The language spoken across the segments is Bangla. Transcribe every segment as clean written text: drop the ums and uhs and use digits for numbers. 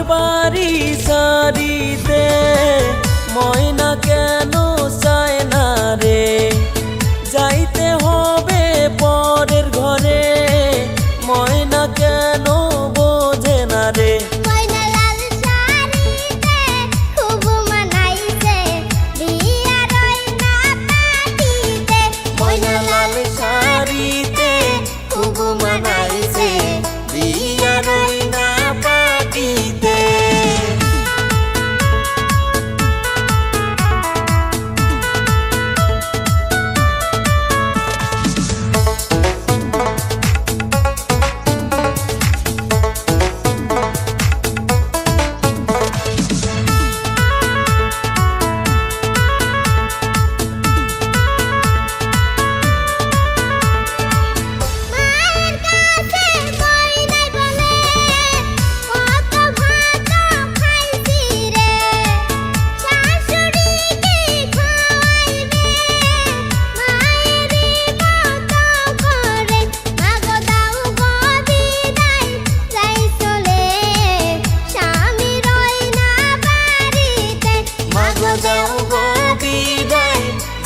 বাড়ি সারিতে ময়না কেন চায় না রে, যাইতে হবে পরের ঘরে, ময়না কেন বোঝে না রে। ময়না লাল শাড়িতে খুব মানাইছে বিয়া রইনা পাটিতে।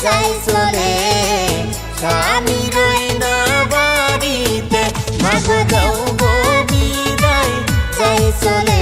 যাই চলে স্বামী রইনা বাড়িতে, মাগো দাও গো বিদায়, যাই চলে।